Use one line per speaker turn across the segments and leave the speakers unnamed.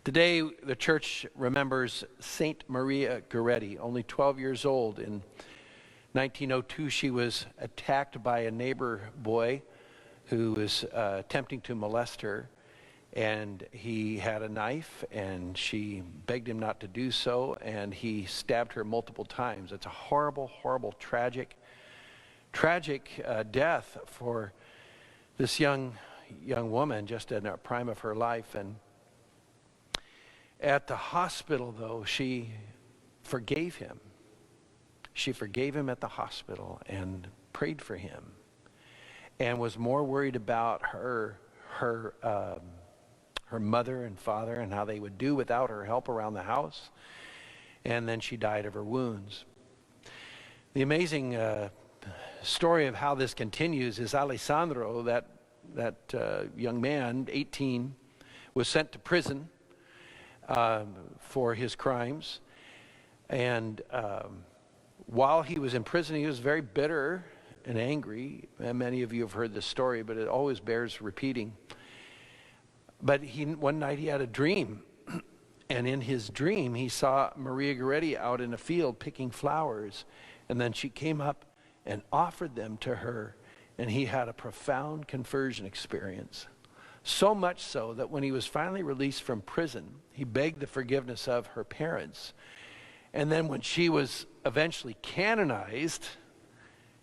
Today, the church remembers Saint Maria Goretti, only 12 years old. In 1902, she was attacked by a neighbor boy who was attempting to molest her. And he had a knife, and she begged him not to do so, and he stabbed her multiple times. It's a horrible, horrible, tragic death for this young woman, just in the prime of her life. And at the hospital, though, she forgave him. She forgave him at the hospital and prayed for him, and was more worried about her mother and father and how they would do without her help around the house. And then she died of her wounds. The amazing story of how this continues is Alessandro, that young man, 18, was sent to prison for his crimes. And while he was in prison, he was very bitter and angry. And many of you have heard this story, but it always bears repeating. But one night he had a dream, and in his dream he saw Maria Goretti out in a field picking flowers, and then she came up and offered them to her, and he had a profound conversion experience. So much so that when he was finally released from prison, he begged the forgiveness of her parents. And then when she was eventually canonized,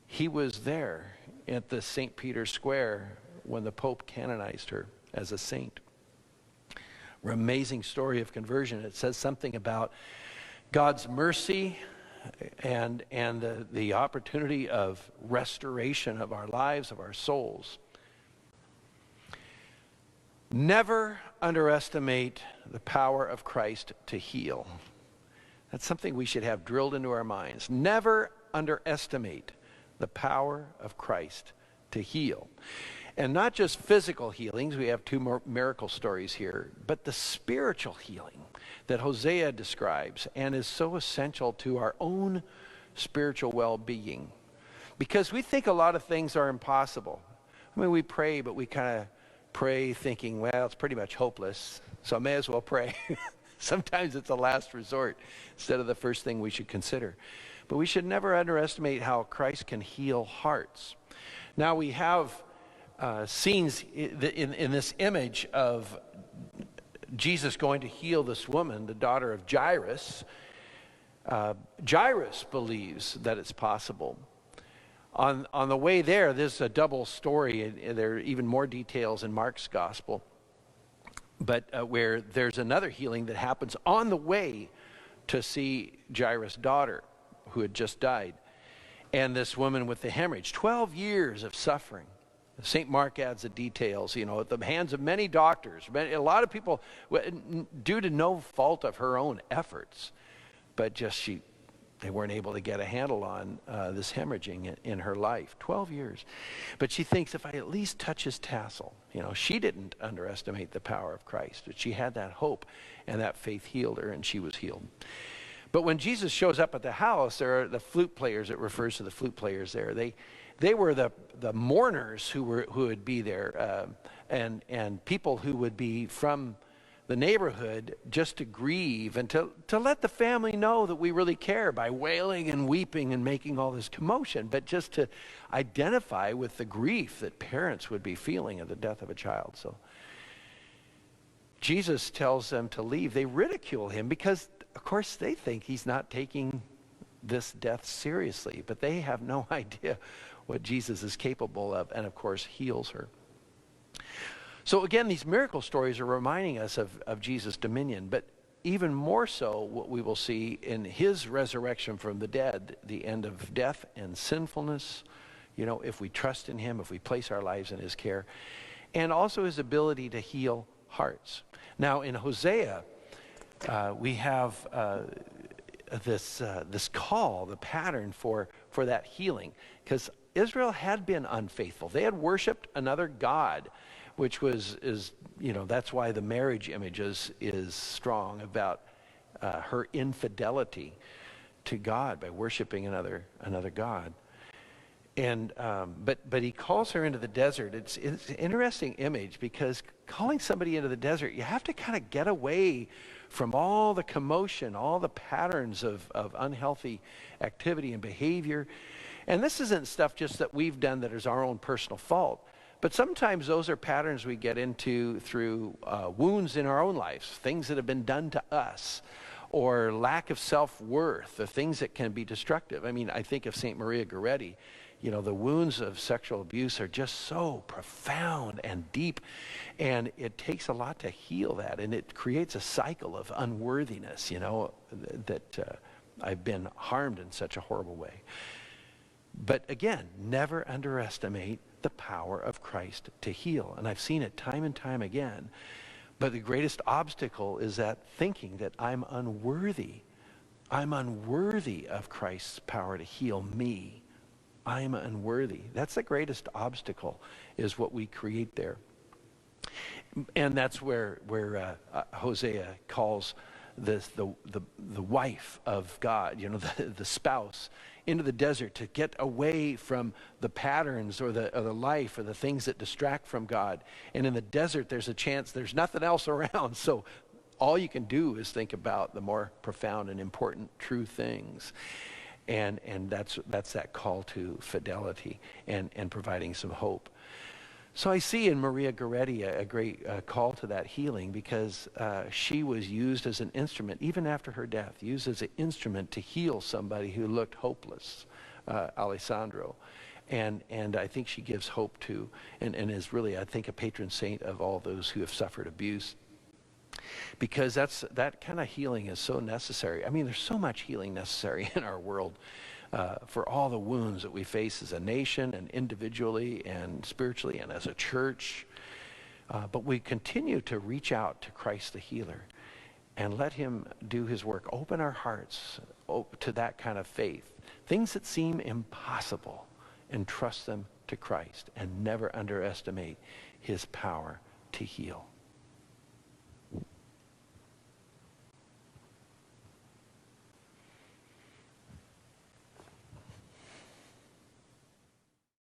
he was there at the St. Peter's Square when the Pope canonized her as a saint. Amazing story of conversion. It says something about God's mercy and the opportunity of restoration of our lives, of our souls. Never underestimate the power of Christ to heal. That's something we should have drilled into our minds. Never underestimate the power of Christ to heal. And not just physical healings, we have two miracle stories here, but the spiritual healing that Hosea describes and is so essential to our own spiritual well-being. Because we think a lot of things are impossible. I mean, we pray, but we kind of pray thinking, well, it's pretty much hopeless, so I may as well pray. Sometimes it's a last resort instead of the first thing we should consider. But we should never underestimate how Christ can heal hearts. Now we have scenes in this image of Jesus going to heal this woman, the daughter of Jairus. Jairus believes that it's possible. On the way there's a double story. There are even more details in Mark's gospel. But where there's another healing that happens on the way to see Jairus' daughter, who had just died. And this woman with the hemorrhage, 12 years of suffering. St. Mark adds the details, at the hands of many doctors. A lot of people, due to no fault of her own efforts, but just they weren't able to get a handle on this hemorrhaging in her life. 12 years. But she thinks, if I at least touch his tassel, she didn't underestimate the power of Christ. But she had that hope, and that faith healed her, and she was healed. But when Jesus shows up at the house, there are the flute players. It refers to the flute players there. They were the mourners who would be there, and people who would be from the neighborhood just to grieve and to let the family know that we really care by wailing and weeping and making all this commotion, but just to identify with the grief that parents would be feeling at the death of a child. So Jesus tells them to leave. They ridicule him because, of course, they think he's not taking this death seriously, but they have no idea what Jesus is capable of, and of course heals her. So again, these miracle stories are reminding us of Jesus' dominion, but even more so what we will see in his resurrection from the dead, the end of death and sinfulness, if we trust in him, if we place our lives in his care, and also his ability to heal hearts. Now in Hosea, we have this call, the pattern for that healing, because Israel had been unfaithful. They had worshipped another god, which that's why the marriage image is strong about her infidelity to God by worshiping another god. But he calls her into the desert. It's an interesting image, because calling somebody into the desert, you have to kind of get away from all the commotion, all the patterns of unhealthy activity and behavior. And this isn't stuff just that we've done that is our own personal fault. But sometimes those are patterns we get into through wounds in our own lives, things that have been done to us, or lack of self-worth, or things that can be destructive. I mean, I think of St. Maria Goretti. You know, the wounds of sexual abuse are just so profound and deep, and it takes a lot to heal that, and it creates a cycle of unworthiness, you know, that I've been harmed in such a horrible way. But again, never underestimate the power of Christ to heal, and I've seen it time and time again. But the greatest obstacle is that thinking that I'm unworthy of Christ's power to heal me. I'm unworthy. That's the greatest obstacle, is what we create there. And that's where Hosea calls this the wife of God, you know, the spouse, into the desert to get away from the patterns or the life or the things that distract from God. And in the desert, there's a chance there's nothing else around. So all you can do is think about the more profound and important true things. And that's that call to fidelity and providing some hope. So I see in Maria Goretti a great call to that healing, because she was used as an instrument, even after her death, used as an instrument to heal somebody who looked hopeless, Alessandro. And I think she gives hope to, and is really, I think, a patron saint of all those who have suffered abuse. Because that kind of healing is so necessary. I mean, there's so much healing necessary in our world for all the wounds that we face as a nation and individually and spiritually and as a church. But we continue to reach out to Christ the healer and let him do his work. Open our hearts to that kind of faith. Things that seem impossible, and trust them to Christ, and never underestimate his power to heal.